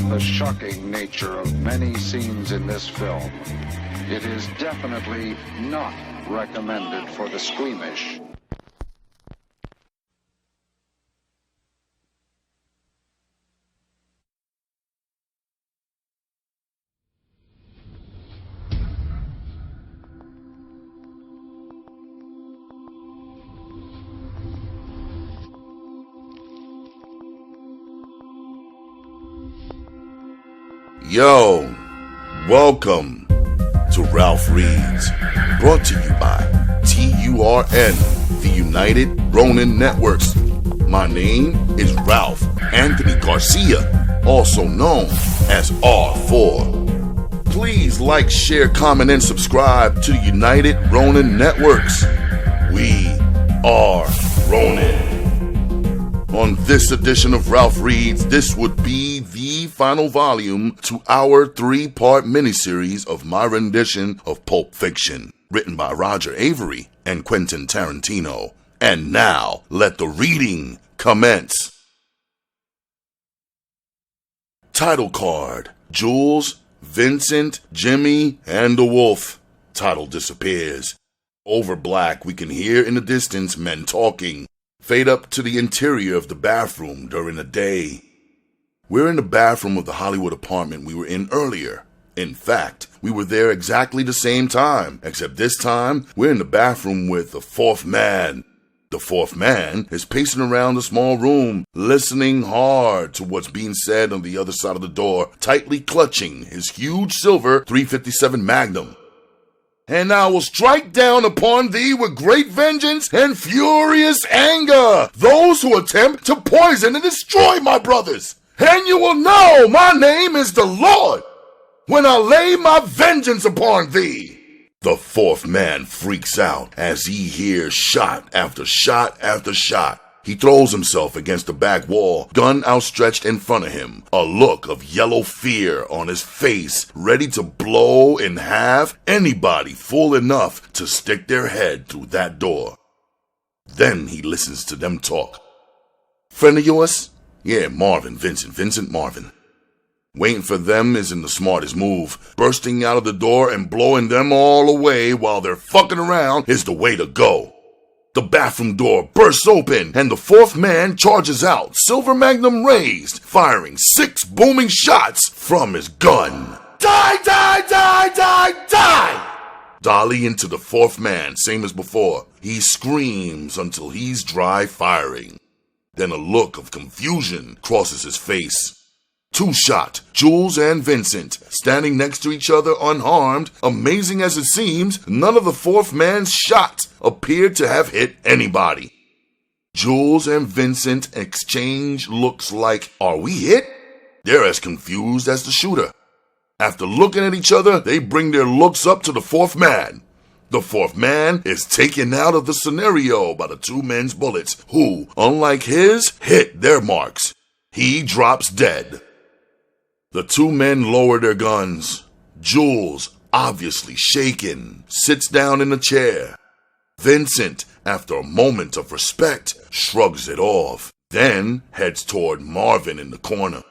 The shocking nature of many scenes in this film, it is definitely not recommended for the squeamish. Yo, welcome to Ralph Reads, brought to you by TURN, the United Ronin Networks. My name is Ralph Anthony Garcia, also known as R4. Please like, share, comment, and subscribe to United Ronin Networks. We are Ronin. On this edition of Ralph Reads, this would be the final volume to our 3-part miniseries of my rendition of Pulp Fiction, written by Roger Avary and Quentin Tarantino. And now, let the reading commence. Title card: Jules, Vincent, Jimmy, and the Wolf. Title disappears. Over black, we can hear in the distance men talking. Fade up to the interior of the bathroom during the day. We're in the bathroom of the Hollywood apartment we were in earlier. In fact, we were there exactly the same time, except this time, we're in the bathroom with the fourth man. The fourth man is pacing around the small room, listening hard to what's being said on the other side of the door, tightly clutching his huge silver .357 Magnum. And I will strike down upon thee with great vengeance and furious anger those who attempt to poison and destroy my brothers. And you will know my name is the Lord when I lay my vengeance upon thee. The fourth man freaks out as he hears shot after shot after shot. He throws himself against the back wall, gun outstretched in front of him, a look of yellow fear on his face, ready to blow in half anybody fool enough to stick their head through that door. Then he listens to them talk. Friend of yours? Yeah, Marvin, Vincent Marvin. Waiting for them isn't the smartest move. Bursting out of the door and blowing them all away while they're fucking around is the way to go. The bathroom door bursts open, and the fourth man charges out, silver magnum raised, firing 6 booming shots from his gun. Die, die, die, die, die! Dolly into the fourth man, same as before. He screams until he's dry firing. Then a look of confusion crosses his face. 2-shot, Jules and Vincent, standing next to each other unharmed. Amazing as it seems, none of the fourth man's shots appeared to have hit anybody. Jules and Vincent exchange looks like, are we hit? They're as confused as the shooter. After looking at each other, they bring their looks up to the fourth man. The fourth man is taken out of the scenario by the 2 men's bullets, who, unlike his, hit their marks. He drops dead. The 2 men lower their guns. Jules, obviously shaken, sits down in a chair. Vincent, after a moment of respect, shrugs it off, then heads toward Marvin in the corner.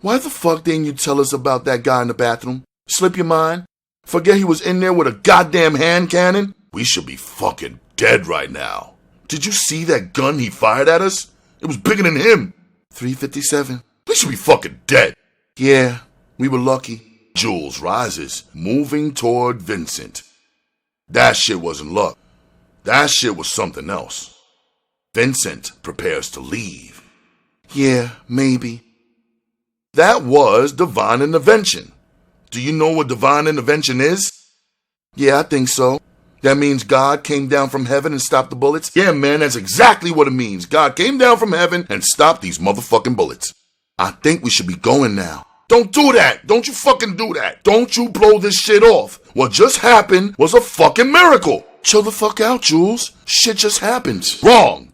Why the fuck didn't you tell us about that guy in the bathroom? Slip your mind? Forget he was in there with a goddamn hand cannon? We should be fucking dead right now. Did you see that gun he fired at us? It was bigger than him. .357. We should be fucking dead. Yeah, we were lucky. Jules rises, moving toward Vincent. That shit wasn't luck. That shit was something else. Vincent prepares to leave. Yeah, maybe. That was divine intervention. Do you know what divine intervention is? Yeah, I think so. That means God came down from heaven and stopped the bullets? Yeah, man, that's exactly what it means. God came down from heaven and stopped these motherfucking bullets. I think we should be going now. Don't do that. Don't you fucking do that. Don't you blow this shit off. What just happened was a fucking miracle. Chill the fuck out, Jules. Shit just happens. Wrong.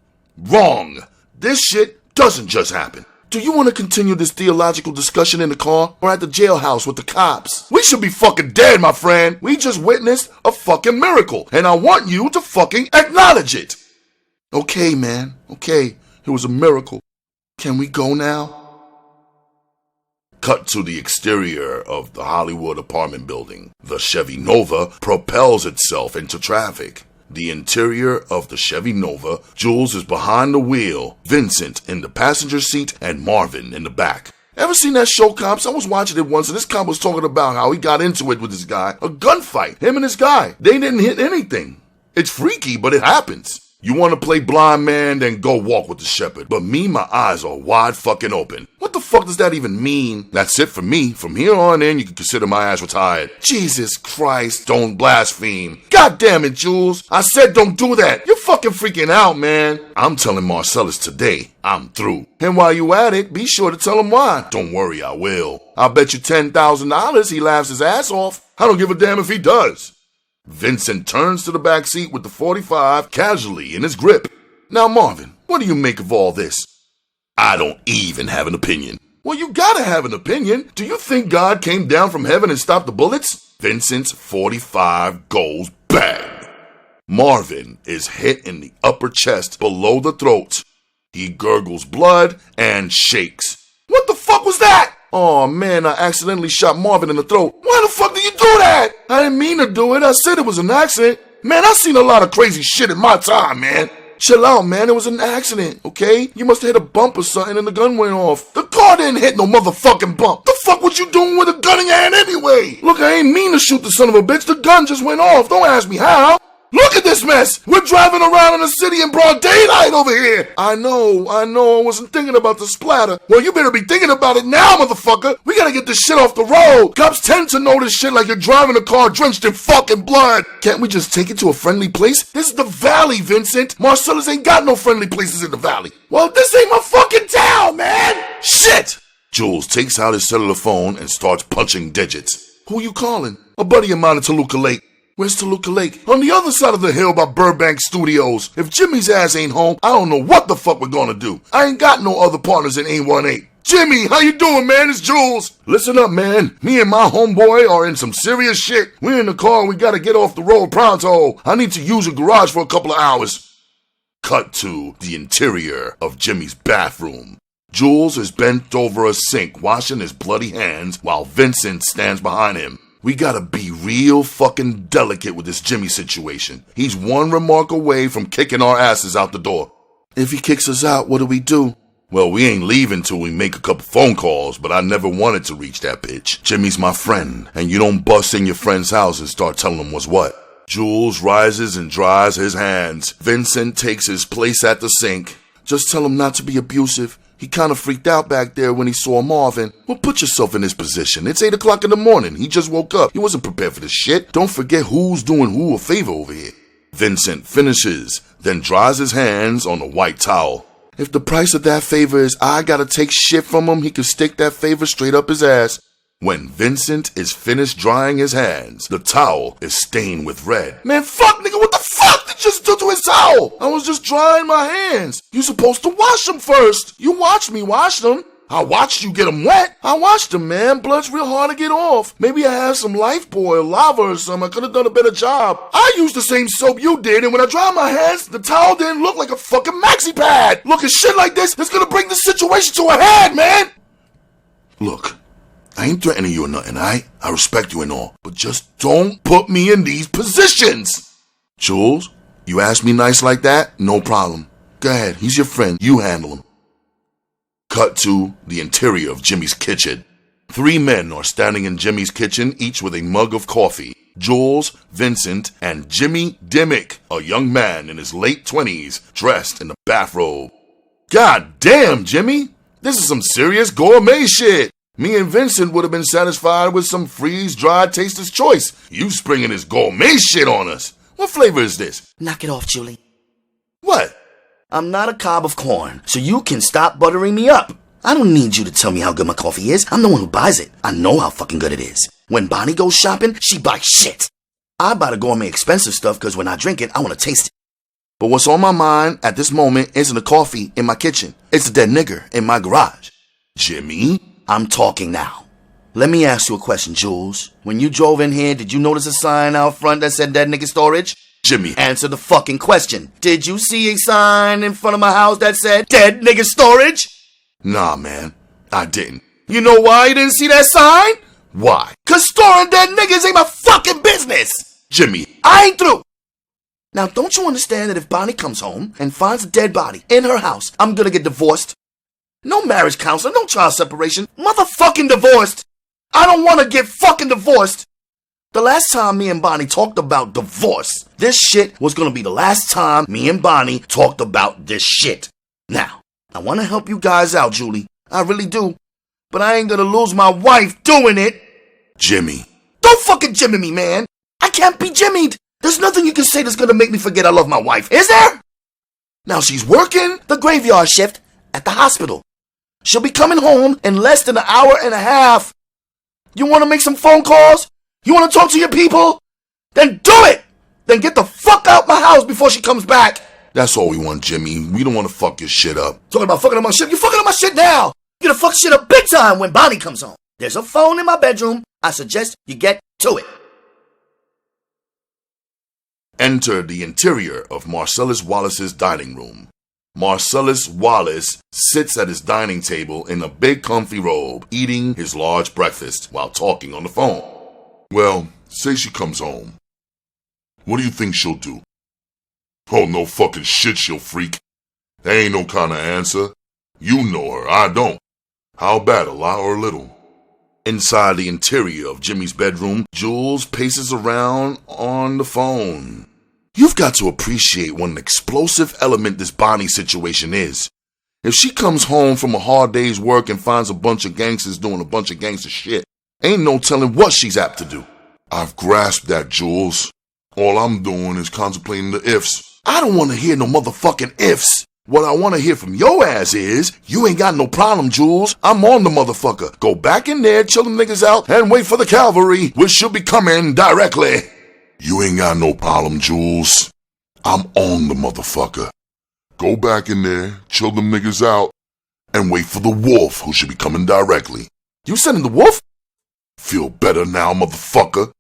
This shit doesn't just happen. Do you want to continue this theological discussion in the car or at the jailhouse with the cops? We should be fucking dead, my friend. We just witnessed a fucking miracle, and I want you to fucking acknowledge it. Okay, man. Okay, it was a miracle. Can we go now? Cut to the exterior of the Hollywood apartment building. The Chevy Nova propels itself into traffic. The interior of the Chevy Nova, Jules is behind the wheel, Vincent in the passenger seat, and Marvin in the back. Ever seen that show, Cops? I was watching it once, and this cop was talking about how he got into it with this guy. A gunfight, him and this guy. They didn't hit anything. It's freaky, but it happens. You want to play blind man, then go walk with the shepherd. But me, my eyes are wide fucking open. What the fuck does that even mean? That's it for me. From here on in, you can consider my ass retired. Jesus Christ, don't blaspheme. God damn it, Jules. I said don't do that. You're fucking freaking out, man. I'm telling Marcellus today, I'm through. And while you at it, be sure to tell him why. Don't worry, I will. I'll bet you $10,000 he laughs his ass off. I don't give a damn if he does. Vincent turns to the back seat with the .45 casually in his grip. Now, Marvin, what do you make of all this? I don't even have an opinion. Well, you gotta have an opinion. Do you think God came down from heaven and stopped the bullets? Vincent's .45 goes bang. Marvin is hit in the upper chest below the throat. He gurgles blood and shakes. What the fuck was that? Oh man, I accidentally shot Marvin in the throat. Why the fuck did you do that? I didn't mean to do it. I said it was an accident. Man, I've seen a lot of crazy shit in my time, man. Chill out, man. It was an accident, okay? You must have hit a bump or something and the gun went off. The car didn't hit no motherfucking bump. The fuck was you doing with a gun in your hand anyway? Look, I ain't mean to shoot the son of a bitch. The gun just went off. Don't ask me how. Look at this mess! We're driving around in the city in broad daylight over here! I know, I wasn't thinking about the splatter. Well, you better be thinking about it now, motherfucker! We gotta get this shit off the road! Cops tend to know this shit like you're driving a car drenched in fucking blood! Can't we just take it to a friendly place? This is the valley, Vincent! Marcellus ain't got no friendly places in the valley! Well, this ain't my fucking town, man! Shit! Jules takes out his cellular phone and starts punching digits. Who you calling? A buddy of mine in Toluca Lake. Where's Toluca Lake? On the other side of the hill by Burbank Studios. If Jimmy's ass ain't home, I don't know what the fuck we're gonna do. I ain't got no other partners in 818. Jimmy, how you doing, man? It's Jules. Listen up, man. Me and my homeboy are in some serious shit. We're in the car and we gotta get off the road pronto. I need to use your garage for a couple of hours. Cut to the interior of Jimmy's bathroom. Jules is bent over a sink washing his bloody hands while Vincent stands behind him. We gotta be real fucking delicate with this Jimmy situation. He's one remark away from kicking our asses out the door. If he kicks us out, what do we do? Well, we ain't leaving till we make a couple phone calls, but I never wanted to reach that pitch. Jimmy's my friend, and you don't bust in your friend's house and start telling him what's what. Jules rises and dries his hands. Vincent takes his place at the sink. Just tell him not to be abusive. He kind of freaked out back there when he saw Marvin. Well, put yourself in his position. It's 8 o'clock in the morning. He just woke up. He wasn't prepared for this shit. Don't forget who's doing who a favor over here. Vincent finishes, then dries his hands on a white towel. If the price of that favor is I gotta take shit from him, he can stick that favor straight up his ass. When Vincent is finished drying his hands, the towel is stained with red. Man, fuck, nigga, what the fuck did you just do to his towel? I was just drying my hands. You supposed to wash them first. You watched me wash them. I watched you get them wet. I washed them, man. Blood's real hard to get off. Maybe I have some Lifebuoy or lava or something. I could have done a better job. I used the same soap you did, and when I dried my hands, the towel didn't look like a fucking maxi pad. Look, at shit like this, it's gonna bring the situation to a head, man. Look. I ain't threatening you or nothing, alright? I respect you and all. But just don't put me in these positions. Jules, you ask me nice like that? No problem. Go ahead, he's your friend. You handle him. Cut to the interior of Jimmy's kitchen. 3 men are standing in Jimmy's kitchen, each with a mug of coffee. Jules, Vincent, and Jimmy Dimmick, a young man in his late 20s, dressed in a bathrobe. God damn, Jimmy! This is some serious gourmet shit! Me and Vincent would have been satisfied with some freeze-dried Taster's Choice. You springing this gourmet shit on us. What flavor is this? Knock it off, Julie. What? I'm not a cob of corn, so you can stop buttering me up. I don't need you to tell me how good my coffee is. I'm the one who buys it. I know how fucking good it is. When Bonnie goes shopping, she buys shit. I buy the gourmet expensive stuff because when I drink it, I want to taste it. But what's on my mind at this moment isn't the coffee in my kitchen. It's the dead nigger in my garage. Jimmy? I'm talking now. Let me ask you a question, Jules. When you drove in here, did you notice a sign out front that said dead nigger storage? Jimmy. Answer the fucking question. Did you see a sign in front of my house that said dead nigger storage? Nah, man. I didn't. You know why you didn't see that sign? Why? 'Cause storing dead niggas ain't my fucking business. Jimmy. I ain't through. Now, don't you understand that if Bonnie comes home and finds a dead body in her house, I'm gonna get divorced? No marriage counselor, no child separation. Motherfucking divorced. I don't want to get fucking divorced. The last time me and Bonnie talked about divorce, this shit was gonna be the last time me and Bonnie talked about this shit. Now, I want to help you guys out, Julie. I really do. But I ain't gonna lose my wife doing it. Jimmy. Don't fucking Jimmy me, man. I can't be Jimmied. There's nothing you can say that's gonna make me forget I love my wife, is there? Now she's working the graveyard shift at the hospital. She'll be coming home in less than an hour and a half. You wanna make some phone calls? You wanna talk to your people? Then do it! Then get the fuck out my house before she comes back. That's all we want, Jimmy. We don't want to fuck your shit up. Talking about fucking up my shit? You're fucking up my shit now! You're gonna fuck shit up big time when Bonnie comes home. There's a phone in my bedroom. I suggest you get to it. Enter the interior of Marcellus Wallace's dining room. Marcellus Wallace sits at his dining table in a big comfy robe, eating his large breakfast while talking on the phone. Well, say she comes home. What do you think she'll do? Oh, no fucking shit, she'll freak. That ain't no kind of answer. You know her, I don't. How bad, a lot or little? Inside the interior of Jimmy's bedroom, Jules paces around on the phone. You've got to appreciate what an explosive element this Bonnie situation is. If she comes home from a hard day's work and finds a bunch of gangsters doing a bunch of gangster shit, ain't no telling what she's apt to do. I've grasped that, Jules. All I'm doing is contemplating the ifs. I don't want to hear no motherfucking ifs. What I want to hear from your ass is, you ain't got no problem, Jules. I'm on the motherfucker. Go back in there, chill them niggas out, and wait for the cavalry, which should be coming directly. You ain't got no problem, Jules. I'm on the motherfucker. Go back in there, chill them niggas out, and wait for the wolf, who should be coming directly. You sending the wolf? Feel better now, motherfucker.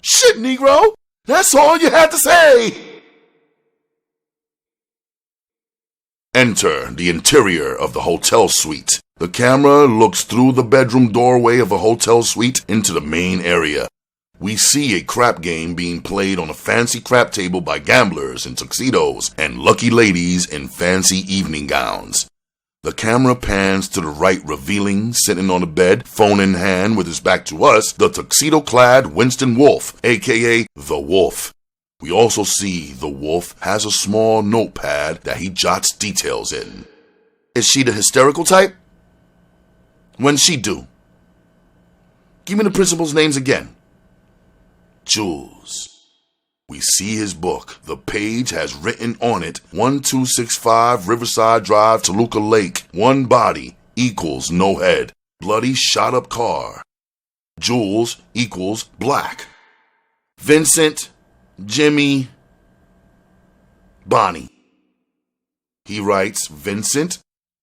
Shit, Negro. That's all you had to say. Enter the interior of the hotel suite. The camera looks through the bedroom doorway of a hotel suite into the main area. We see a crap game being played on a fancy crap table by gamblers in tuxedos and lucky ladies in fancy evening gowns. The camera pans to the right, revealing, sitting on the bed, phone in hand with his back to us, the tuxedo-clad Winston Wolf, aka The Wolf. We also see the wolf has a small notepad that he jots details in. Is she the hysterical type? When's she due? Give me the principal's names again. Jules. We see his book. The page has written on it 1265 Riverside Drive, Toluca Lake. One body equals no head. Bloody shot up car. Jules equals black. Vincent, Jimmy, Bonnie. He writes Vincent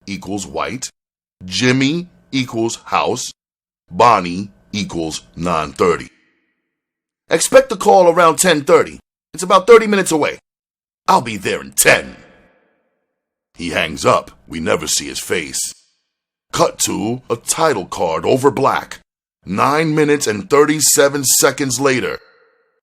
equals white. Jimmy equals house. Bonnie equals 9:30. Expect a call around 10:30. It's about 30 minutes away. I'll be there in 10. He hangs up. We never see his face. Cut to a title card over black. 9 minutes and 37 seconds later.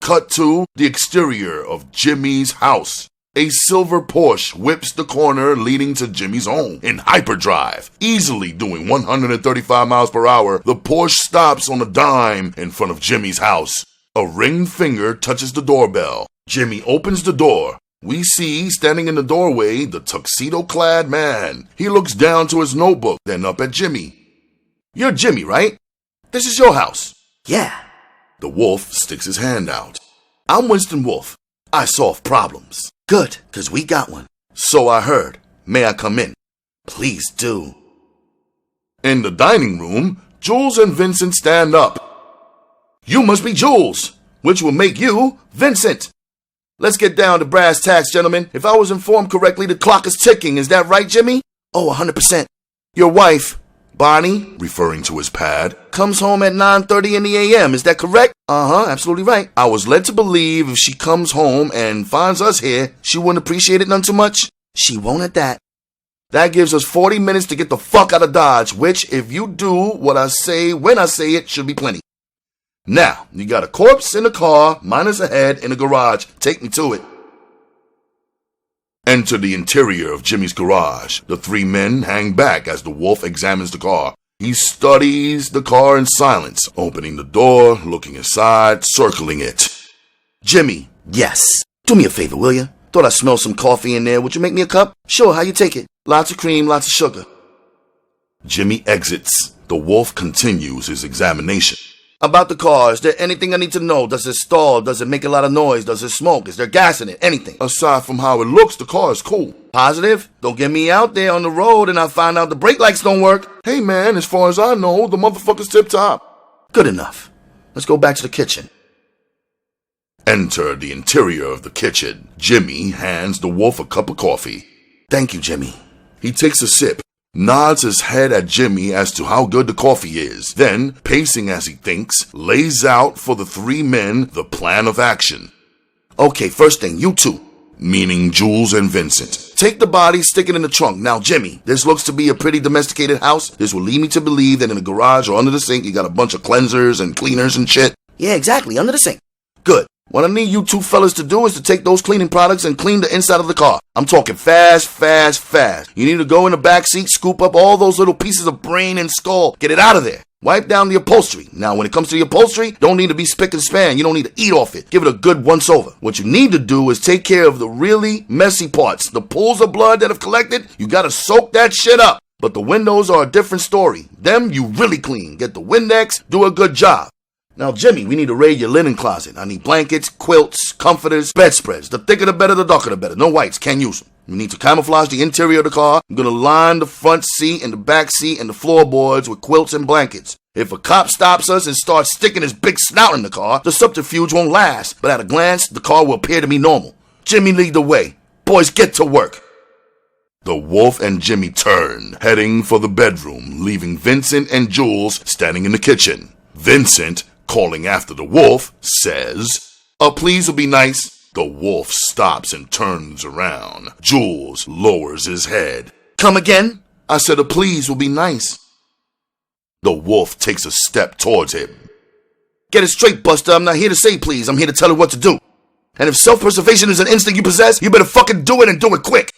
Cut to the exterior of Jimmy's house. A silver Porsche whips the corner leading to Jimmy's home in hyperdrive. Easily doing 135 miles per hour, the Porsche stops on a dime in front of Jimmy's house. A ringed finger touches the doorbell. Jimmy opens the door. We see, standing in the doorway, the tuxedo-clad man. He looks down to his notebook, then up at Jimmy. You're Jimmy, right? This is your house. Yeah. The wolf sticks his hand out. I'm Winston Wolf. I solve problems. Good, 'cause we got one. So I heard. May I come in? Please do. In the dining room, Jules and Vincent stand up. You must be Jules, which will make you Vincent. Let's get down to brass tacks, gentlemen. If I was informed correctly, the clock is ticking. Is that right, Jimmy? Oh, 100%. Your wife, Bonnie, referring to his pad, comes home at 9:30 in the a.m. Is that correct? Absolutely right. I was led to believe if she comes home and finds us here, she wouldn't appreciate it none too much. She won't at that. That gives us 40 minutes to get the fuck out of Dodge, which, if you do what I say when I say it, should be plenty. Now, you got a corpse in the car, minus a head, in the garage. Take me to it. Enter the interior of Jimmy's garage. The three men hang back as the wolf examines the car. He studies the car in silence, opening the door, looking inside, circling it. Jimmy. Yes. Do me a favor, will you? Thought I smelled some coffee in there. Would you make me a cup? Sure, how you take it? Lots of cream, lots of sugar. Jimmy exits. The wolf continues his examination. About the car, is there anything I need to know? Does it stall? Does it make a lot of noise? Does it smoke? Is there gas in it? Anything? Aside from how it looks, the car is cool. Positive? Don't get me out there on the road and I find out the brake lights don't work. Hey man, as far as I know, the motherfucker's tip-top. Good enough. Let's go back to the kitchen. Enter the interior of the kitchen. Jimmy hands the wolf a cup of coffee. Thank you, Jimmy. He takes a sip, nods his head at Jimmy as to how good the coffee is, then, pacing as he thinks, lays out for the three men the plan of action. Okay, first thing, you two, meaning Jules and Vincent, take the body, stick it in the trunk. Now, Jimmy, this looks to be a pretty domesticated house. This will lead me to believe that in the garage or under the sink, you got a bunch of cleansers and cleaners and shit. Yeah, exactly, under the sink. Good. What I need you two fellas to do is to take those cleaning products and clean the inside of the car. I'm talking fast, fast, fast. You need to go in the back seat, scoop up all those little pieces of brain and skull. Get it out of there. Wipe down the upholstery. Now, when it comes to the upholstery, don't need to be spick and span. You don't need to eat off it. Give it a good once over. What you need to do is take care of the really messy parts. The pools of blood that have collected, you gotta soak that shit up. But the windows are a different story. Them you really clean. Get the Windex, do a good job. Now, Jimmy, we need to raid your linen closet. I need blankets, quilts, comforters, bedspreads. The thicker the better, the darker the better. No whites, can't use them. We need to camouflage the interior of the car. I'm going to line the front seat and the back seat and the floorboards with quilts and blankets. If a cop stops us and starts sticking his big snout in the car, the subterfuge won't last. But at a glance, the car will appear to be normal. Jimmy, lead the way. Boys, get to work. The wolf and Jimmy turn, heading for the bedroom, leaving Vincent and Jules standing in the kitchen. Vincent, calling after the wolf, says, "A please will be nice." The wolf stops and turns around. Jules lowers his head. Come again? I said a please will be nice. The wolf takes a step towards him. Get it straight, Buster. I'm not here to say please. I'm here to tell you what to do. And if self-preservation is an instinct you possess, you better fucking do it and do it quick.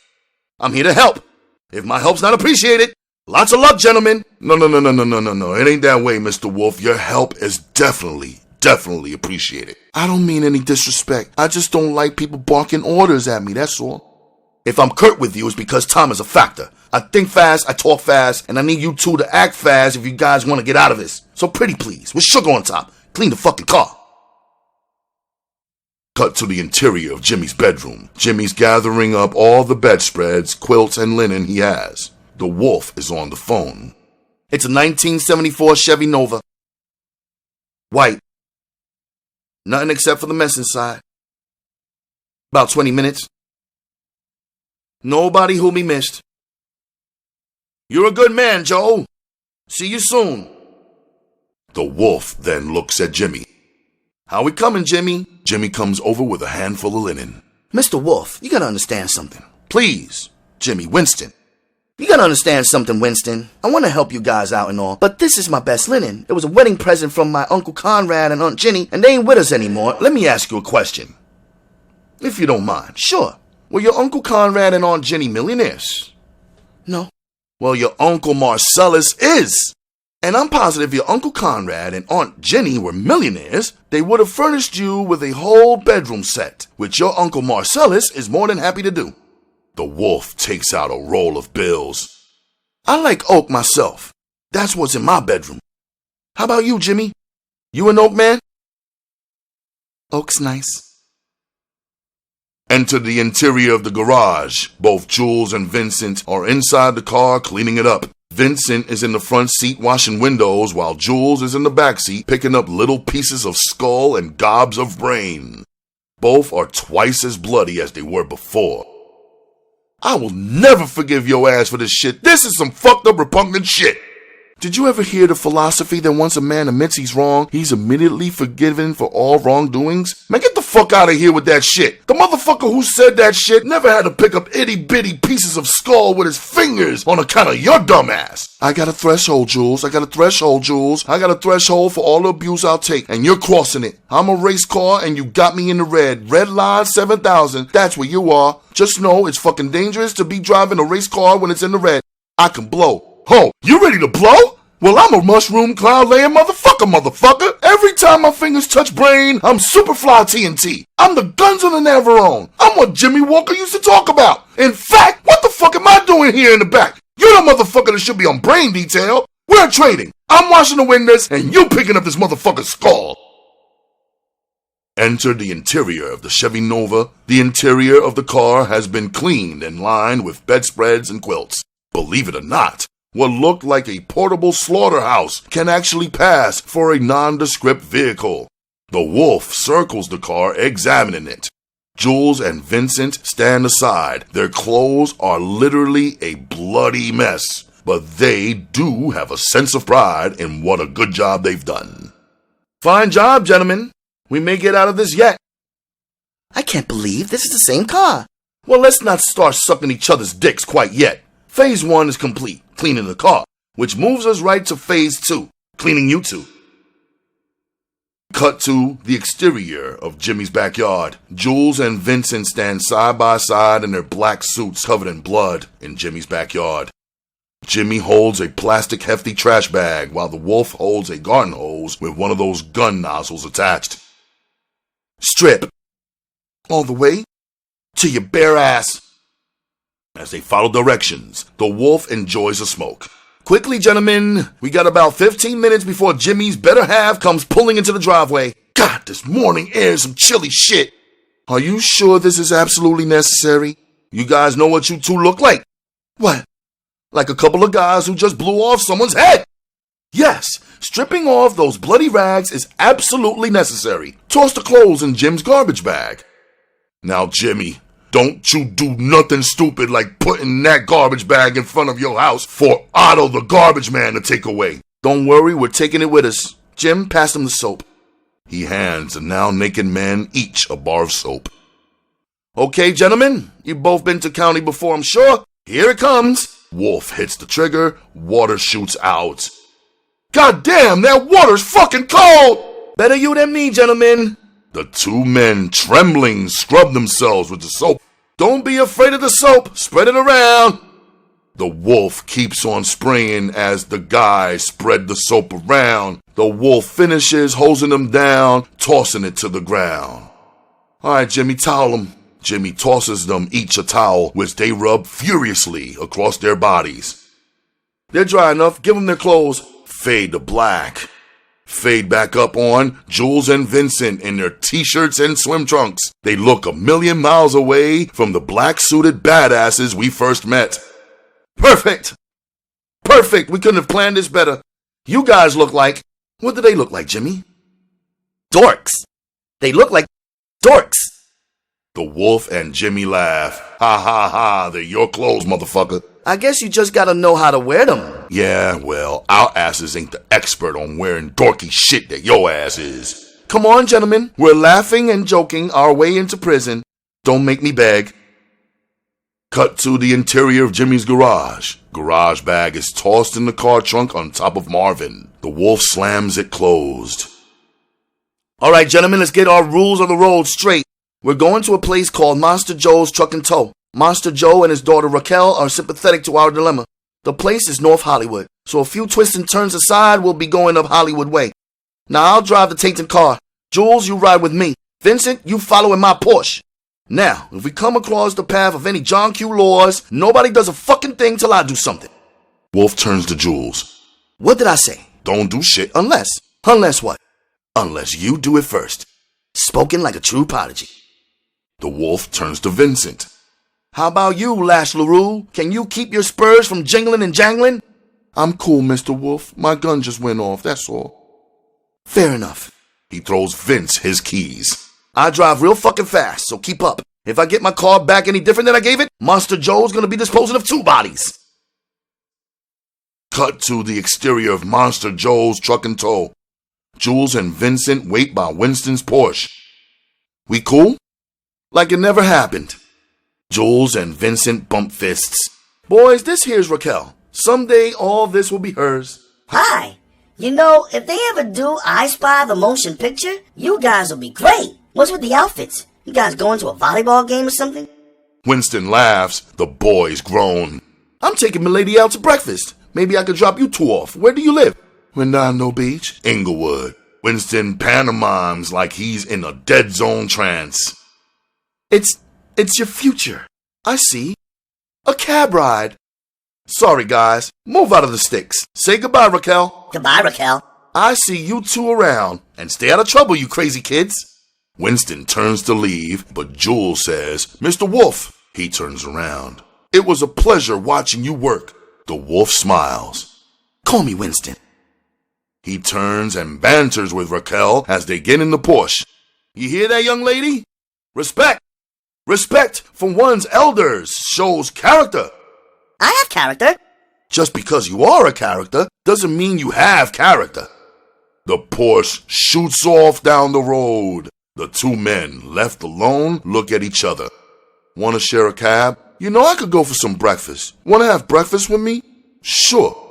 I'm here to help. If my help's not appreciated, lots of luck, gentlemen. No. It ain't that way, Mr. Wolf. Your help is definitely appreciated. I don't mean any disrespect. I just don't like people barking orders at me, that's all. If I'm curt with you, it's because time is a factor. I think fast, I talk fast, and I need you two to act fast if you guys want to get out of this. So pretty please, with sugar on top, clean the fucking car. Cut to the interior of Jimmy's bedroom. Jimmy's gathering up all the bedspreads, quilts, and linen he has. The wolf is on the phone. It's a 1974 Chevy Nova. White. Nothing except for the mess inside. About 20 minutes. Nobody who'll be missed. You're a good man, Joe. See you soon. The wolf then looks at Jimmy. How we coming, Jimmy? Jimmy comes over with a handful of linen. Mr. Wolf, you gotta understand something. Please, Jimmy, Winston. You gotta understand something, Winston. I want to help you guys out and all, but this is my best linen. It was a wedding present from my Uncle Conrad and Aunt Ginny, and they ain't with us anymore. Let me ask you a question. If you don't mind. Sure. Were your Uncle Conrad and Aunt Ginny millionaires? No. Well, your Uncle Marcellus is. And I'm positive if your Uncle Conrad and Aunt Jenny were millionaires, they would have furnished you with a whole bedroom set, which your Uncle Marcellus is more than happy to do. The wolf takes out a roll of bills. I like oak myself. That's what's in my bedroom. How about you, Jimmy? You an oak man? Oak's nice. Enter the interior of the garage. Both Jules and Vincent are inside the car cleaning it up. Vincent is in the front seat washing windows while Jules is in the back seat picking up little pieces of skull and gobs of brain. Both are twice as bloody as they were before. I will never forgive your ass for this shit. This is some fucked up repugnant shit. Did you ever hear the philosophy that once a man admits he's wrong, he's immediately forgiven for all wrongdoings? Man, get the fuck out of here with that shit. The motherfucker who said that shit never had to pick up itty-bitty pieces of skull with his fingers on account of your dumb ass. I got a threshold, Jules. I got a threshold, Jules. I got a threshold for all the abuse I'll take, and you're crossing it. I'm a race car, and you got me in the red. Red line 7000. That's where you are. Just know it's fucking dangerous to be driving a race car when it's in the red. I can blow. Oh, you ready to blow? Well, I'm a mushroom cloud laying motherfucker. Every time my fingers touch brain, I'm Superfly TNT. I'm the guns on the Navarone. I'm what Jimmy Walker used to talk about. In fact, what the fuck am I doing here in the back? You're the motherfucker that should be on brain detail. We're trading. I'm washing the windows and you picking up this motherfucker's skull. Enter the interior of the Chevy Nova. The interior of the car has been cleaned and lined with bedspreads and quilts. Believe it or not, what looked like a portable slaughterhouse can actually pass for a nondescript vehicle. The wolf circles the car, examining it. Jules and Vincent stand aside. Their clothes are literally a bloody mess, but they do have a sense of pride in what a good job they've done. Fine job, gentlemen. We may get out of this yet. I can't believe this is the same car. Well, let's not start sucking each other's dicks quite yet. Phase 1 is complete, cleaning the car, which moves us right to Phase 2, cleaning you two. Cut to the exterior of Jimmy's backyard. Jules and Vincent stand side by side in their black suits covered in blood in Jimmy's backyard. Jimmy holds a plastic hefty trash bag while the wolf holds a garden hose with one of those gun nozzles attached. Strip. All the way to your bare ass. As they follow directions, the wolf enjoys a smoke. Quickly, gentlemen, we got about 15 minutes before Jimmy's better half comes pulling into the driveway. God, this morning air is some chilly shit. Are you sure this is absolutely necessary? You guys know what you two look like? What? Like a couple of guys who just blew off someone's head? Yes, stripping off those bloody rags is absolutely necessary. Toss the clothes in Jim's garbage bag. Now, Jimmy, don't you do nothing stupid like putting that garbage bag in front of your house for Otto the garbage man to take away. Don't worry, we're taking it with us. Jim, pass him the soap. He hands the now naked men each a bar of soap. Okay, gentlemen, you've both been to county before, I'm sure. Here it comes. Wolf hits the trigger, water shoots out. God damn, that water's fucking cold! Better you than me, gentlemen. The two men, trembling, scrub themselves with the soap. Don't be afraid of the soap. Spread it around. The wolf keeps on spraying as the guys spread the soap around. The wolf finishes, hosing them down, tossing it to the ground. All right, Jimmy, towel them. Jimmy tosses them each a towel, which they rub furiously across their bodies. They're dry enough. Give them their clothes. Fade to black. Fade back up on Jules and Vincent in their t-shirts and swim trunks. They look a million miles away from the black-suited badasses we first met. Perfect! Perfect! We couldn't have planned this better. You guys look like... What do they look like, Jimmy? Dorks. They look like dorks. The wolf and Jimmy laugh. Ha ha ha, they're your clothes, motherfucker. I guess you just gotta know how to wear them. Yeah, well, our asses ain't the expert on wearing dorky shit that your ass is. Come on, gentlemen. We're laughing and joking our way into prison. Don't make me beg. Cut to the interior of Jimmy's garage. Garage bag is tossed in the car trunk on top of Marvin. The wolf slams it closed. All right, gentlemen, let's get our rules of the road straight. We're going to a place called Monster Joe's Truck and Tow. Monster Joe and his daughter Raquel are sympathetic to our dilemma. The place is North Hollywood, so a few twists and turns aside, we'll be going up Hollywood way. Now I'll drive the Tainton car. Jules, you ride with me. Vincent, you follow in my Porsche. Now, if we come across the path of any John Q. laws, nobody does a fucking thing till I do something. Wolf turns to Jules. What did I say? Don't do shit Unless. Unless what? unless you do it first. Spoken like a true prodigy. The wolf turns to Vincent. How about you, Lash LaRue? Can you keep your spurs from jingling and jangling? I'm cool, Mr. Wolf. My gun just went off, that's all. Fair enough. He throws Vince his keys. I drive real fucking fast, so keep up. If I get my car back any different than I gave it, Monster Joe's gonna be disposing of 2 bodies. Cut to the exterior of Monster Joe's truck and tow. Jules and Vincent wait by Winston's Porsche. We cool? Like it never happened. Jules and Vincent bump fists. Boys, this here's Raquel. Someday all this will be hers. Hi. You know, if they ever do I Spy the motion picture, you guys will be great. What's with the outfits? You guys going to a volleyball game or something? Winston laughs. The boys groan. I'm taking Milady out to breakfast. Maybe I could drop you 2 off. Where do you live? Redondo Beach, Inglewood. Winston pantomimes like he's in a dead zone trance. It's your future. I see. A cab ride. Sorry, guys. Move out of the sticks. Say goodbye, Raquel. Goodbye, Raquel. I see you 2 around. And stay out of trouble, you crazy kids. Winston turns to leave, but Jules says, Mr. Wolf. He turns around. It was a pleasure watching you work. The wolf smiles. Call me Winston. He turns and banters with Raquel as they get in the Porsche. You hear that, young lady? Respect. Respect for one's elders shows character. I have character. Just because you are a character doesn't mean you have character. The Porsche shoots off down the road. The 2 men, left alone, look at each other. Want to share a cab? You know I could go for some breakfast. Want to have breakfast with me? Sure.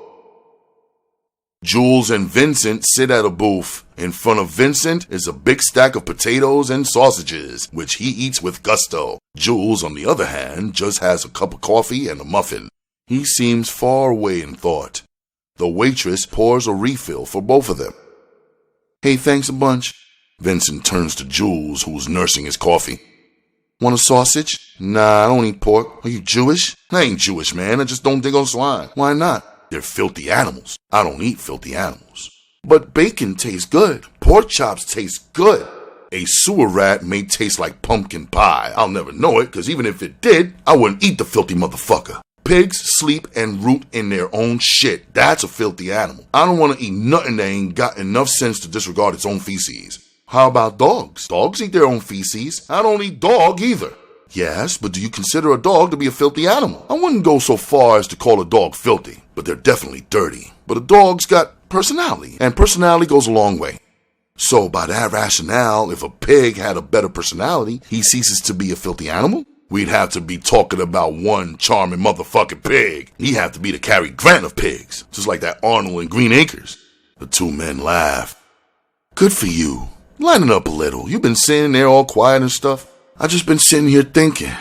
Jules and Vincent sit at a booth. In front of Vincent is a big stack of potatoes and sausages, which he eats with gusto. Jules, on the other hand, just has a cup of coffee and a muffin. He seems far away in thought. The waitress pours a refill for both of them. Hey, thanks a bunch. Vincent turns to Jules, who's nursing his coffee. Want a sausage? Nah, I don't eat pork. Are you Jewish? I ain't Jewish, man. I just don't dig on swine. Why not? They're filthy animals. I don't eat filthy animals. But bacon tastes good. Pork chops taste good. A sewer rat may taste like pumpkin pie. I'll never know it, because even if it did, I wouldn't eat the filthy motherfucker. Pigs sleep and root in their own shit. That's a filthy animal. I don't want to eat nothing that ain't got enough sense to disregard its own feces. How about dogs? Dogs eat their own feces. I don't eat dog either. Yes, but do you consider a dog to be a filthy animal? I wouldn't go so far as to call a dog filthy, but they're definitely dirty. But a dog's got personality, and personality goes a long way. So by that rationale, if a pig had a better personality, he ceases to be a filthy animal? We'd have to be talking about one charming motherfucking pig. He'd have to be the Cary Grant of pigs, just like that Arnold in Green Acres. The 2 men laugh. Good for you. Lighten up a little. You've been sitting there all quiet and stuff. I just been sitting here thinking.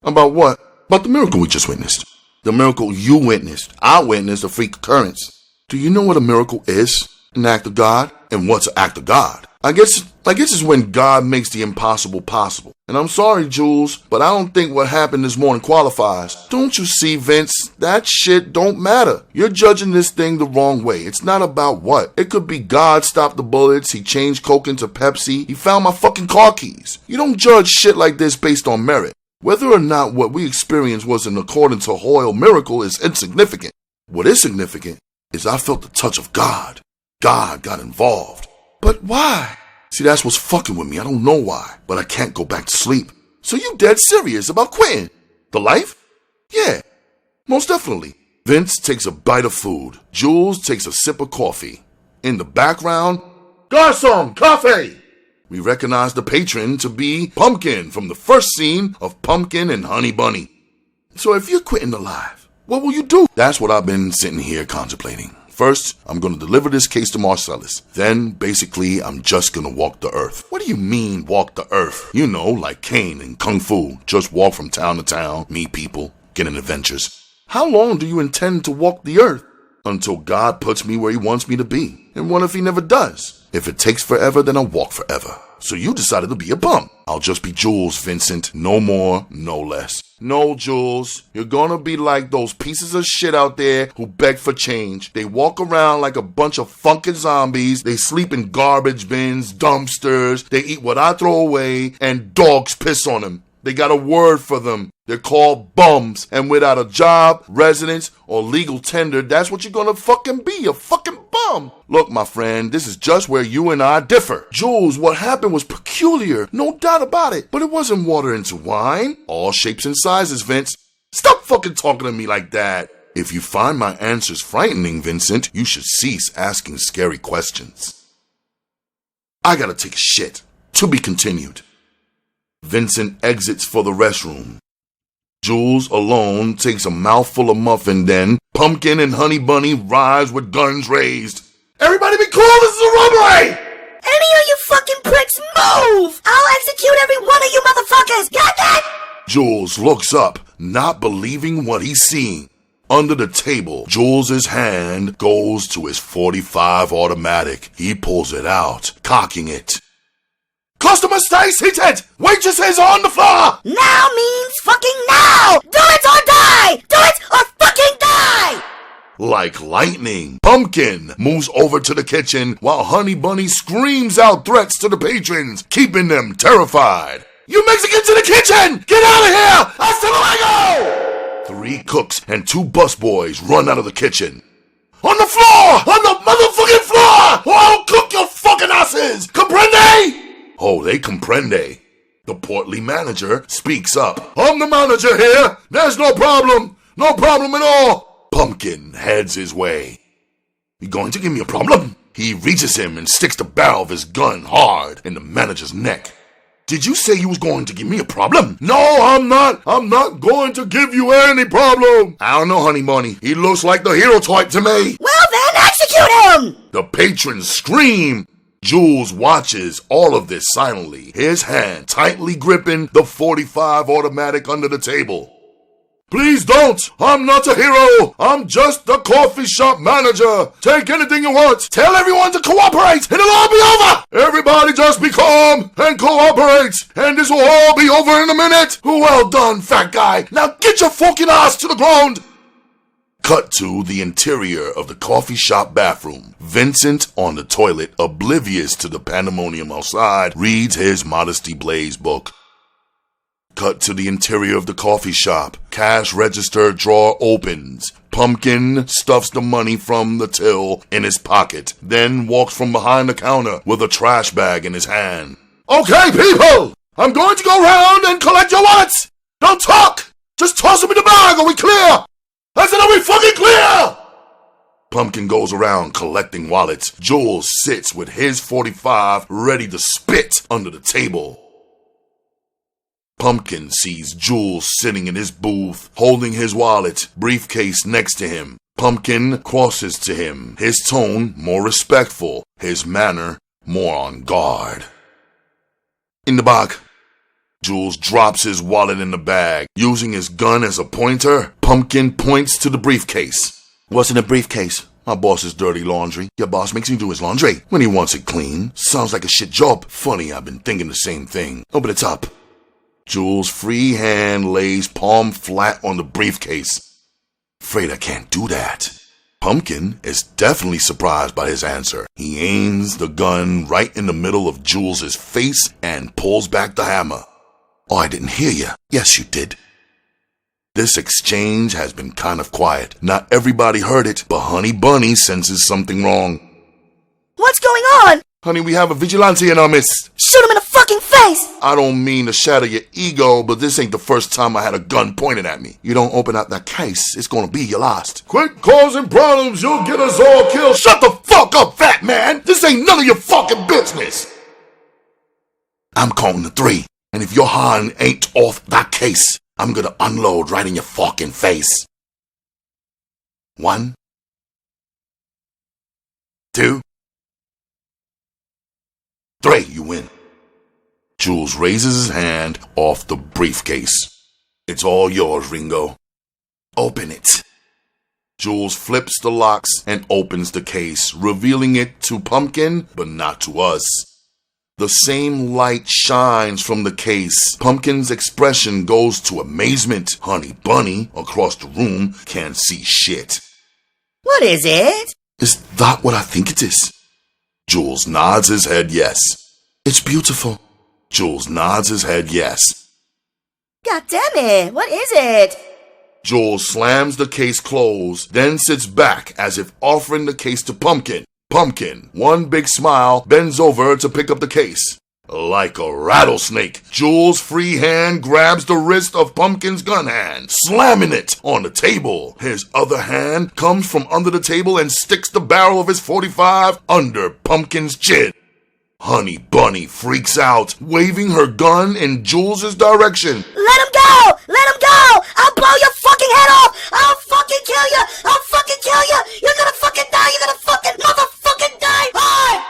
About what? About the miracle we just witnessed. The miracle you witnessed. I witnessed a freak occurrence. Do you know what a miracle is? An act of God? And what's an act of God? I guess it's when God makes the impossible possible. And I'm sorry, Jules, but I don't think what happened this morning qualifies. Don't you see, Vince? That shit don't matter. You're judging this thing the wrong way. It's not about what. It could be God stopped the bullets, he changed Coke into Pepsi, he found my fucking car keys. You don't judge shit like this based on merit. Whether or not what we experienced was in accordance to Hoyle miracle is insignificant. What is significant is I felt the touch of God. God got involved. But why? See, that's what's fucking with me. I don't know why, but I can't go back to sleep. So you dead serious about quitting? The life? Yeah, most definitely. Vince takes a bite of food. Jules takes a sip of coffee. In the background, Garçon, coffee! We recognize the patron to be Pumpkin from the first scene of Pumpkin and Honey Bunny. So if you're quitting the life, what will you do? That's what I've been sitting here contemplating. First, I'm going to deliver this case to Marcellus. Then, basically, I'm just going to walk the earth. What do you mean, walk the earth? You know, like Kane in Kung Fu. Just walk from town to town, meet people, get in adventures. How long do you intend to walk the earth? Until God puts me where he wants me to be. And what if he never does? If it takes forever, then I'll walk forever. So you decided to be a bum. I'll just be Jules, Vincent. No more, no less. No, Jules. You're gonna be like those pieces of shit out there who beg for change. They walk around like a bunch of funky zombies. They sleep in garbage bins, dumpsters. They eat what I throw away, and dogs piss on them. They got a word for them. They're called bums. And without a job, residence, or legal tender, that's what you're gonna fucking be, a fucking bum. Look, my friend, this is just where you and I differ. Jules, what happened was peculiar, no doubt about it. But it wasn't water into wine. All shapes and sizes, Vince. Stop fucking talking to me like that. If you find my answers frightening, Vincent, you should cease asking scary questions. I gotta take a shit. To be continued. Vincent exits for the restroom. Jules, alone, takes a mouthful of muffin, then Pumpkin and Honey Bunny rise with guns raised. Everybody be cool, this is a robbery! Any of you fucking pricks move! I'll execute every one of you motherfuckers! Got that? Jules looks up, not believing what he's seeing. Under the table, Jules's hand goes to his .45 automatic. He pulls it out, cocking it. Customer stay seated! Waitresses on the floor! Now means fucking now! Do it or die! Do it or fucking die! Like lightning, Pumpkin moves over to the kitchen while Honey Bunny screams out threats to the patrons, keeping them terrified. You Mexicans in the kitchen! Get out of here! Hasta luego! 3 cooks and 2 busboys run out of the kitchen. On the floor! On the motherfucking floor! Or I'll cook your fucking asses! Comprende? Oh, they comprende. The portly manager speaks up. I'm the manager here. There's no problem. No problem at all. Pumpkin heads his way. You going to give me a problem? He reaches him and sticks the barrel of his gun hard in the manager's neck. Did you say you was going to give me a problem? No, I'm not. I'm not going to give you any problem. I don't know, Honey Bunny. He looks like the hero type to me. Well then, execute him! The patrons scream. Jules watches all of this silently, his hand tightly gripping the .45 automatic under the table. Please don't! I'm not a hero! I'm just the coffee shop manager! Take anything you want! Tell everyone to cooperate and it'll all be over! Everybody just be calm and cooperate! And this will all be over in a minute! Well done, fat guy! Now get your fucking ass to the ground! Cut to the interior of the coffee shop bathroom. Vincent, on the toilet, oblivious to the pandemonium outside, reads his Modesty Blaze book. Cut to the interior of the coffee shop. Cash register drawer opens. Pumpkin stuffs the money from the till in his pocket, then walks from behind the counter with a trash bag in his hand. Okay, people! I'm going to go round and collect your wallets! Don't talk! Just toss them in the bag or we clear! I said, are we fucking clear? Pumpkin goes around collecting wallets. Jules sits with his .45 ready to spit under the table. Pumpkin sees Jules sitting in his booth, holding his wallet, briefcase next to him. Pumpkin crosses to him, his tone more respectful, his manner more on guard. In the bag. Jules drops his wallet in the bag. Using his gun as a pointer, Pumpkin points to the briefcase. What's in the briefcase? My boss's dirty laundry. Your boss makes me do his laundry when he wants it clean. Sounds like a shit job. Funny, I've been thinking the same thing. Open it up. Jules' free hand lays palm flat on the briefcase. Afraid I can't do that. Pumpkin is definitely surprised by his answer. He aims the gun right in the middle of Jules' face and pulls back the hammer. Oh, I didn't hear you. Yes, you did. This exchange has been kind of quiet. Not everybody heard it, but Honey Bunny senses something wrong. What's going on? Honey, we have a vigilante in our midst. Shoot him in the fucking face! I don't mean to shatter your ego, but this ain't the first time I had a gun pointed at me. You don't open up that case, it's gonna be your last. Quit causing problems, you'll get us all killed. Shut the fuck up, fat man! This ain't none of your fucking business! I'm counting to 3. And if your hand ain't off that case, I'm gonna unload right in your fucking face. 1, 2, 3, you win. Jules raises his hand off the briefcase. It's all yours, Ringo. Open it. Jules flips the locks and opens the case, revealing it to Pumpkin, but not to us. The same light shines from the case. Pumpkin's expression goes to amazement. Honey Bunny, across the room, can't see shit. What is it? Is that what I think it is? Jules nods his head yes. It's beautiful. Jules nods his head yes. God damn it, what is it? Jules slams the case closed, then sits back as if offering the case to Pumpkin. Pumpkin, one big smile, bends over to pick up the case. Like a rattlesnake, Jules' free hand grabs the wrist of Pumpkin's gun hand, slamming it on the table. His other hand comes from under the table and sticks the barrel of his .45 under Pumpkin's chin. Honey Bunny freaks out, waving her gun in Jules' direction. Let him go! Let him go! I'll blow your fucking head off! I'll fucking kill you! I'll fucking kill you! You're gonna fucking die! You're gonna fucking motherfucking die! Hi!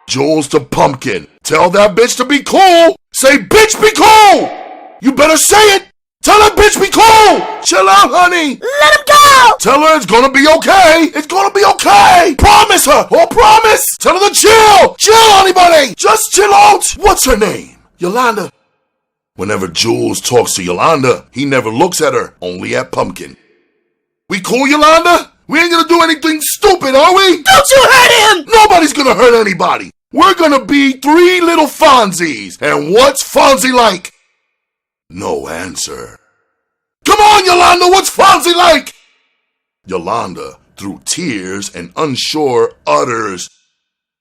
Jules to Pumpkin. Tell that bitch to be cool! Say, bitch, be cool! You better say it! Tell that bitch be cool! Chill out, honey! Let him go! Tell her it's gonna be okay! It's gonna be okay! Promise her! Oh, promise! Tell her to chill! Chill, honey bunny! Just chill out! What's her name? Yolanda. Whenever Jules talks to Yolanda, he never looks at her, only at Pumpkin. We cool, Yolanda? We ain't gonna do anything stupid, are we? Don't you hurt him! Nobody's gonna hurt anybody! We're gonna be three little Fonzies! And what's Fonzie like? No answer. Come on, Yolanda, what's Fonzie like? Yolanda, through tears and unsure, utters,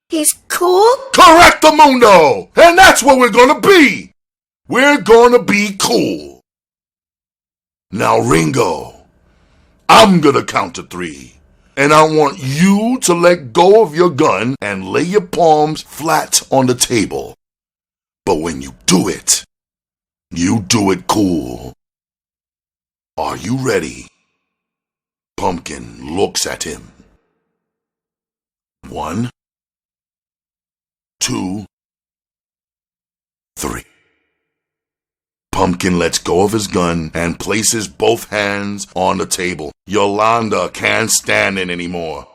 He's cool? Correctamundo! And that's what we're gonna be! We're gonna be cool. Now, Ringo, I'm gonna count to 3. And I want you to let go of your gun and lay your palms flat on the table. But when you do it cool. Are you ready? Pumpkin looks at him. 1, 2, 3. Pumpkin lets go of his gun and places both hands on the table. Yolanda can't stand it anymore.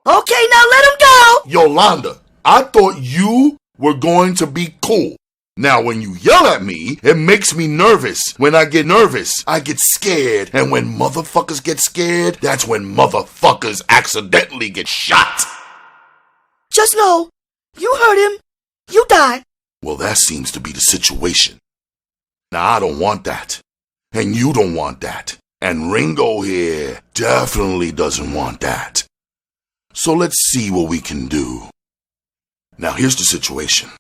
Okay, now let him go! Yolanda, I thought you were going to be cool. Now, when you yell at me, it makes me nervous. When I get nervous, I get scared. And when motherfuckers get scared, that's when motherfuckers accidentally get shot. Just know, you hurt him, you die. Well, that seems to be the situation. Now, I don't want that. And you don't want that. And Ringo here definitely doesn't want that. So let's see what we can do. Now, here's the situation.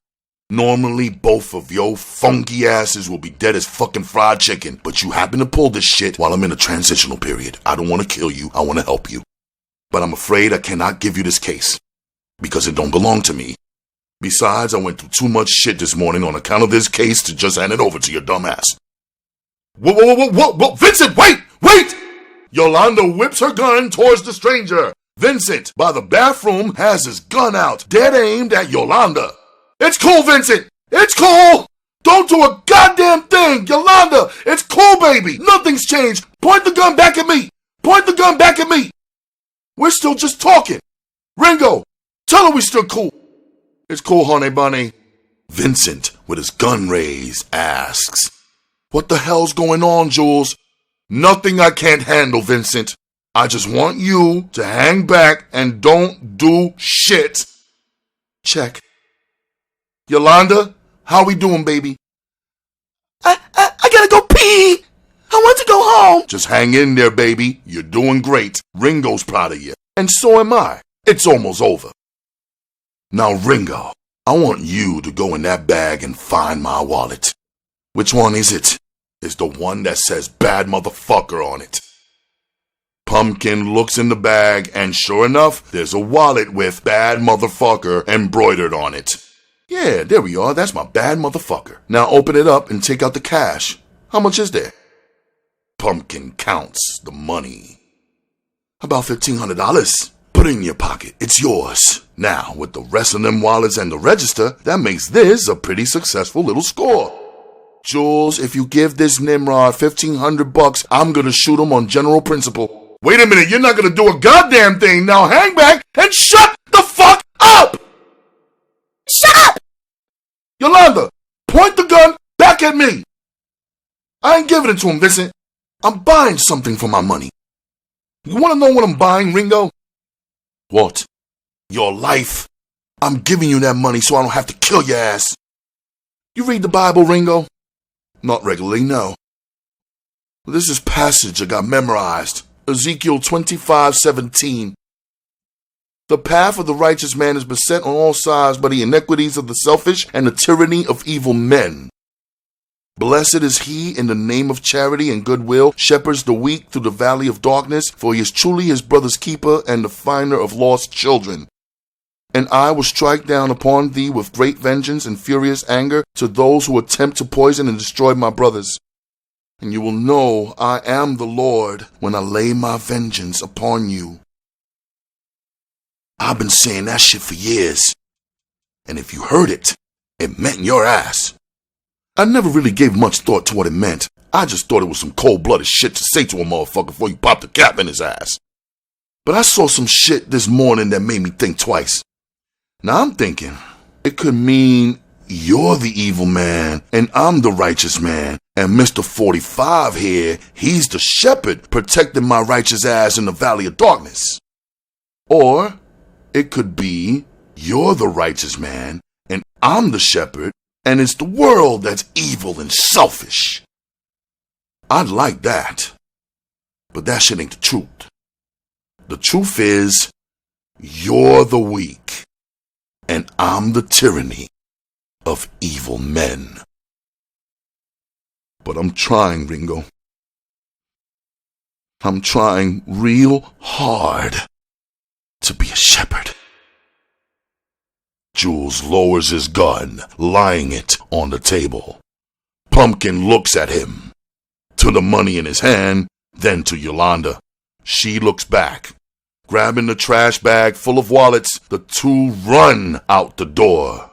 Normally, both of your funky asses will be dead as fucking fried chicken, but you happen to pull this shit while I'm in a transitional period. I don't want to kill you. I want to help you. But I'm afraid I cannot give you this case because it don't belong to me. Besides, I went through too much shit this morning on account of this case to just hand it over to your dumb ass. Whoa, Vincent, wait! Yolanda whips her gun towards the stranger. Vincent, by the bathroom, has his gun out, dead aimed at Yolanda. It's cool, Vincent! It's cool! Don't do a goddamn thing! Yolanda, it's cool, baby! Nothing's changed! Point the gun back at me! Point the gun back at me! We're still just talking! Ringo, tell her we're still cool! It's cool, honey bunny. Vincent, with his gun raised, asks, What the hell's going on, Jules? Nothing I can't handle, Vincent. I just want you to hang back and don't do shit. Check. Yolanda, how we doing, baby? I gotta go pee. I want to go home. Just hang in there, baby. You're doing great. Ringo's proud of you. And so am I. It's almost over. Now, Ringo, I want you to go in that bag and find my wallet. Which one is it? It's the one that says bad motherfucker on it. Pumpkin looks in the bag, and sure enough, there's a wallet with bad motherfucker embroidered on it. Yeah, there we are. That's my bad motherfucker. Now open it up and take out the cash. How much is there? Pumpkin counts the money. About $1,500. Put it in your pocket. It's yours. Now, with the rest of them wallets and the register, that makes this a pretty successful little score. Jules, if you give this Nimrod $1,500, I'm gonna shoot him on general principle. Wait a minute, you're not gonna do a goddamn thing. Now hang back and shut the fuck up! Shut up! Yolanda, point the gun back at me. I ain't giving it to him, Vincent. I'm buying something for my money. You wanna know what I'm buying, Ringo? What? Your life. I'm giving you that money so I don't have to kill your ass. You read the Bible, Ringo? Not regularly, no. This is passage I got memorized. Ezekiel 25:17. The path of the righteous man is beset on all sides by the iniquities of the selfish and the tyranny of evil men. Blessed is he in the name of charity and goodwill, shepherds the weak through the valley of darkness, for he is truly his brother's keeper and the finder of lost children. And I will strike down upon thee with great vengeance and furious anger to those who attempt to poison and destroy my brothers. And you will know I am the Lord when I lay my vengeance upon you. I've been saying that shit for years. And if you heard it, it meant your ass. I never really gave much thought to what it meant. I just thought it was some cold-blooded shit to say to a motherfucker before you popped the cap in his ass. But I saw some shit this morning that made me think twice. Now I'm thinking, it could mean you're the evil man and I'm the righteous man. And Mr. 45 here, he's the shepherd protecting my righteous ass in the valley of darkness. Or it could be you're the righteous man and I'm the shepherd and it's the world that's evil and selfish. I'd like that. But that shit ain't the truth. The truth is, you're the weak and I'm the tyranny of evil men. But I'm trying, Ringo. I'm trying real hard to be a shepherd. Jules lowers his gun, laying it on the table. Pumpkin looks at him, to the money in his hand, then to Yolanda. She looks back. Grabbing the trash bag full of wallets, the two run out the door.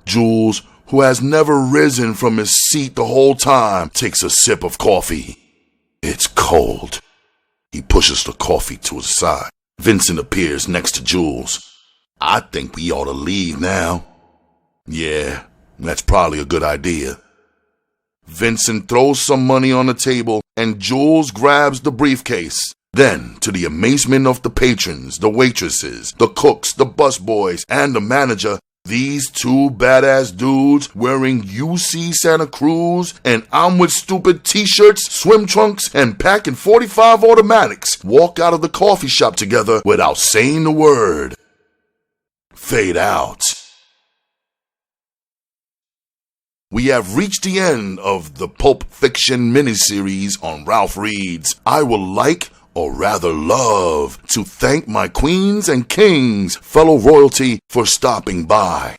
Jules, who has never risen from his seat the whole time, takes a sip of coffee. It's cold. He pushes the coffee to his side. Vincent appears next to Jules. I think we ought to leave now. Yeah, that's probably a good idea. Vincent throws some money on the table and Jules grabs the briefcase. Then, to the amazement of the patrons, the waitresses, the cooks, the busboys, and the manager, these two badass dudes wearing UC Santa Cruz and I'm with stupid t-shirts, swim trunks, and packing .45 automatics walk out of the coffee shop together without saying a word. Fade out. We have reached the end of the Pulp Fiction miniseries on Ralph Reed's. I would like, or rather love, to thank my queens and kings, fellow royalty, for stopping by.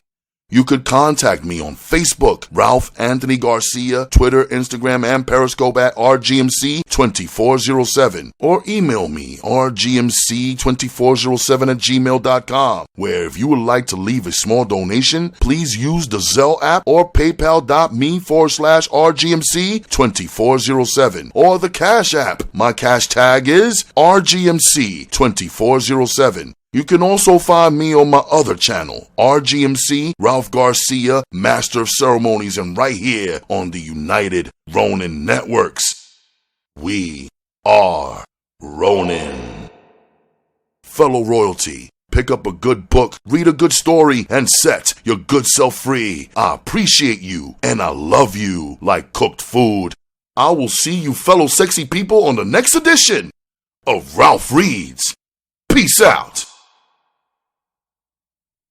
You could contact me on Facebook, Ralph Anthony Garcia, Twitter, Instagram, and Periscope at RGMC2407, or email me, rgmc2407@gmail.com, where if you would like to leave a small donation, please use the Zelle app or paypal.me/RGMC2407, or the Cash app. My cash tag is RGMC2407. You can also find me on my other channel, RGMC Ralph Garcia, Master of Ceremonies, and right here on the United Ronin Networks. We are Ronin. Fellow royalty, pick up a good book, read a good story, and set your good self free. I appreciate you, and I love you like cooked food. I will see you fellow sexy people on the next edition of Ralph Reads. Peace out.